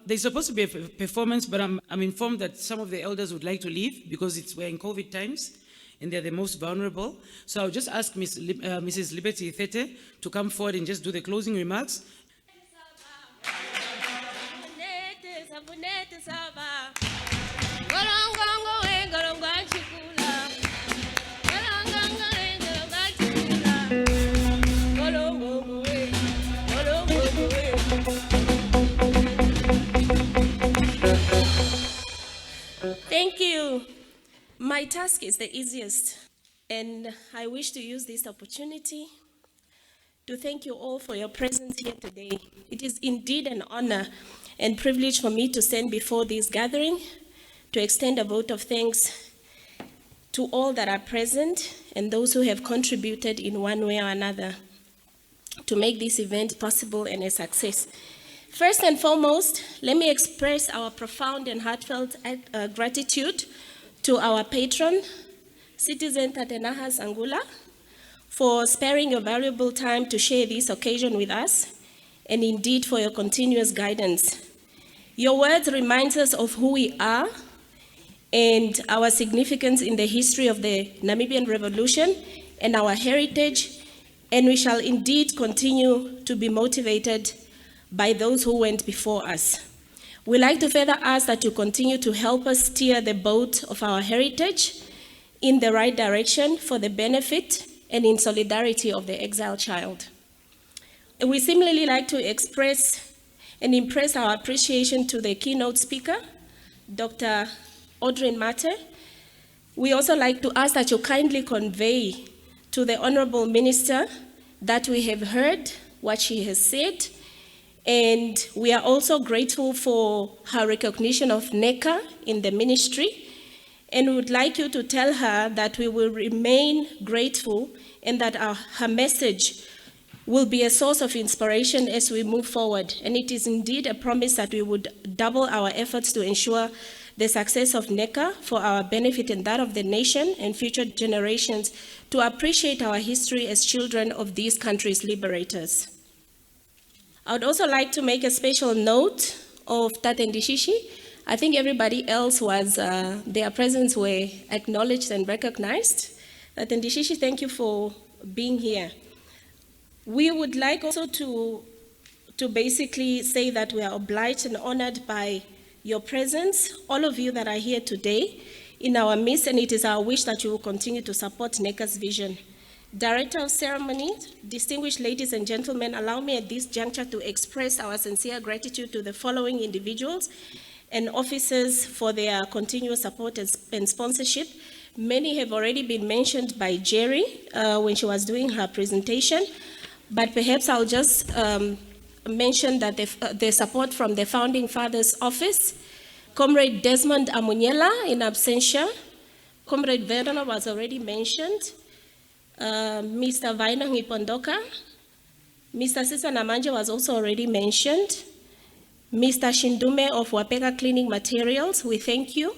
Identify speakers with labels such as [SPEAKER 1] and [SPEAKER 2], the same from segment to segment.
[SPEAKER 1] There's supposed to be a performance, but I'm informed that some of the elders would like to leave because we're in COVID times and they're the most vulnerable. So I'll just ask Mrs. Liberty Ithete to come forward and just do the closing remarks.
[SPEAKER 2] Thank you. My task is the easiest, and I wish to use this opportunity to thank you all for your presence here today. It is indeed an honor and privilege for me to stand before this gathering to extend a vote of thanks to all that are present and those who have contributed in one way or another to make this event possible and a success. First and foremost, let me express our profound and heartfelt gratitude to our patron, Citizen Tatenahas Angula, for sparing your valuable time to share this occasion with us, and indeed for your continuous guidance. Your words remind us of who we are and our significance in the history of the Namibian Revolution and our heritage, and we shall indeed continue to be motivated by those who went before us. We'd like to further ask that you continue to help us steer the boat of our heritage in the right direction for the benefit and in solidarity of the exiled child. We similarly like to express and impress our appreciation to the keynote speaker, Dr. Audrey Mate. We also like to ask that you kindly convey to the Honorable Minister that we have heard what she has said, and we are also grateful for her recognition of NEKA in the ministry, and we would like you to tell her that we will remain grateful and that her message will be a source of inspiration as we move forward. And it is indeed a promise that we would double our efforts to ensure the success of NEKA for our benefit and that of the nation and future generations to appreciate our history as children of these countries' liberators. I would also like to make a special note of Tate Ndishishi. I think everybody else was, their presence were acknowledged and recognized. Tate Ndishishi, thank you for being here. We would like also to basically say that we are obliged and honored by your presence, all of you that are here today in our midst, and it is our wish that you will continue to support NEKA's vision. Director of Ceremonies, distinguished ladies and gentlemen, allow me at this juncture to express our sincere gratitude to the following individuals and officers for their continuous support and sponsorship. Many have already been mentioned by Jerry when she was doing her presentation, but perhaps I'll just mention that the support from the Founding Fathers Office, Comrade Desmond Amunyela in absentia, Comrade Verona was already mentioned, Mr. Vaina Ngipondoka, Mr. Sisa Namanje was also already mentioned, Mr. Shindume of Wapeka Cleaning Materials, we thank you.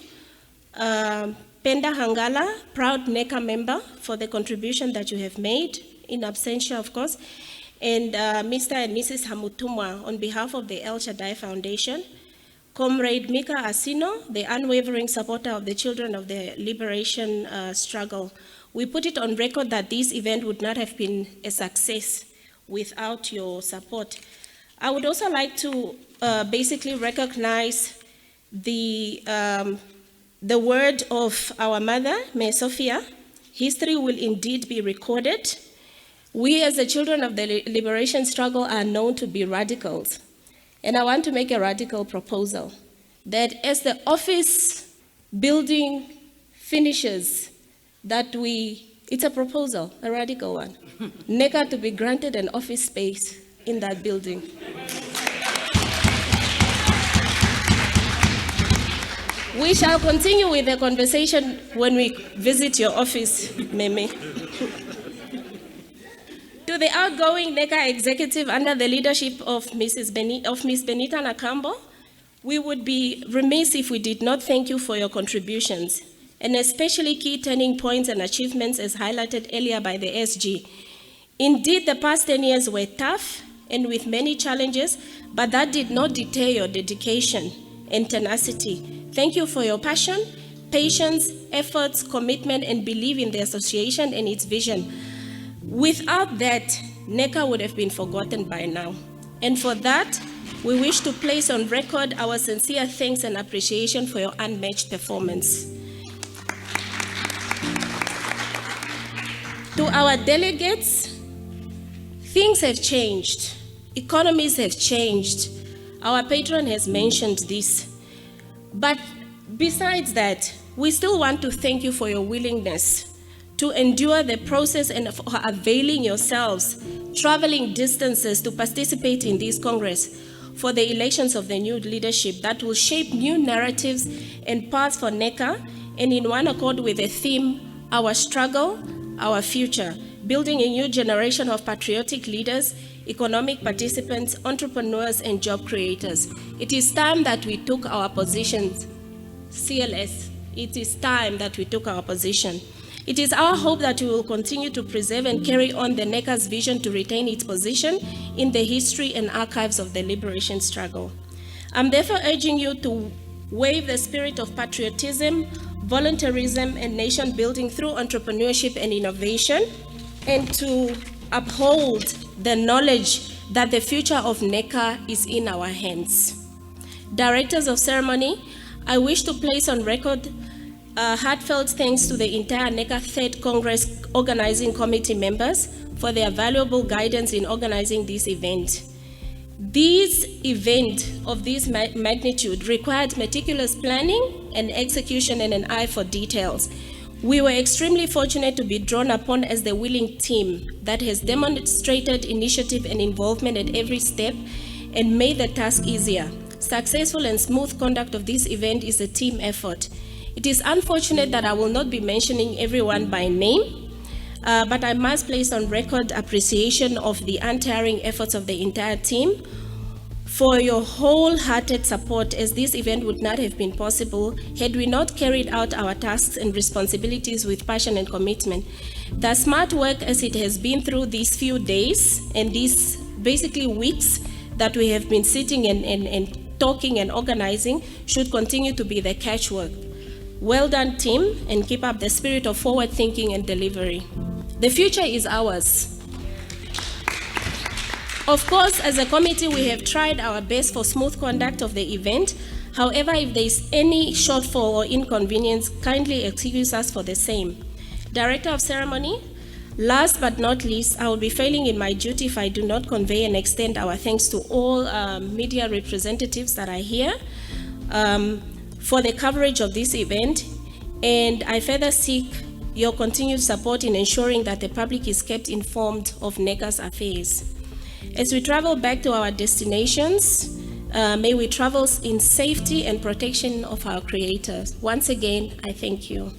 [SPEAKER 2] Penda Hangala, proud NEKA member, for the contribution that you have made, in absentia of course, and Mr. and Mrs. Hamutumwa on behalf of the El Shaddai Foundation, Comrade Mika Asino, the unwavering supporter of the children of the liberation struggle. We put it on record that this event would not have been a success without your support. I would also like to basically recognize the word of our mother, May Sophia. History will indeed be recorded. We as the children of the liberation struggle are known to be radicals. And I want to make a radical proposal that as the office building finishes, that it's a proposal, a radical one, NEKA to be granted an office space in that building. We shall continue with the conversation when we visit your office, Meme. To the outgoing NEKA executive under the leadership of Miss Benita Nakambo, we would be remiss if we did not thank you for your contributions, and especially key turning points and achievements as highlighted earlier by the SG. Indeed, the past 10 years were tough, and with many challenges, but that did not deter your dedication and tenacity. Thank you for your passion, patience, efforts, commitment, and belief in the association and its vision. Without that, NEKA would have been forgotten by now. And for that, we wish to place on record our sincere thanks and appreciation for your unmatched performance. To our delegates, things have changed. Economies have changed. Our patron has mentioned this. But besides that, we still want to thank you for your willingness to endure the process and for availing yourselves, traveling distances to participate in this Congress for the elections of the new leadership that will shape new narratives and paths for NEKA, and in one accord with the theme, Our Struggle, Our Future, building a new generation of patriotic leaders, economic participants, entrepreneurs, and job creators. It is time that we took our positions. CLS, it is time that we took our position. It is our hope that we will continue to preserve and carry on the NEKA's vision to retain its position in the history and archives of the liberation struggle. I'm therefore urging you to wave the spirit of patriotism, voluntarism, and nation building through entrepreneurship and innovation, and to uphold the knowledge that the future of NEKA is in our hands. Directors of ceremony, I wish to place on record heartfelt thanks to the entire NEKA Third Congress Organizing Committee members for their valuable guidance in organizing this event. This event of this magnitude required meticulous planning and execution and an eye for details. We were extremely fortunate to be drawn upon as the willing team that has demonstrated initiative and involvement at every step and made the task easier. Successful and smooth conduct of this event is a team effort. It is unfortunate that I will not be mentioning everyone by name, but I must place on record appreciation of the untiring efforts of the entire team for your wholehearted support, as this event would not have been possible had we not carried out our tasks and responsibilities with passion and commitment. The smart work as it has been through these few days and these basically weeks that we have been sitting and talking and organizing should continue to be the catchword. Well done, team, and keep up the spirit of forward thinking and delivery. The future is ours. Of course, as a committee, we have tried our best for smooth conduct of the event. However, if there is any shortfall or inconvenience, kindly excuse us for the same. Director of ceremony, last but not least, I will be failing in my duty if I do not convey and extend our thanks to all media representatives that are here for the coverage of this event, and I further seek your continued support in ensuring that the public is kept informed of NEKA's affairs. As we travel back to our destinations, may we travel in safety and protection of our creators. Once again, I thank you.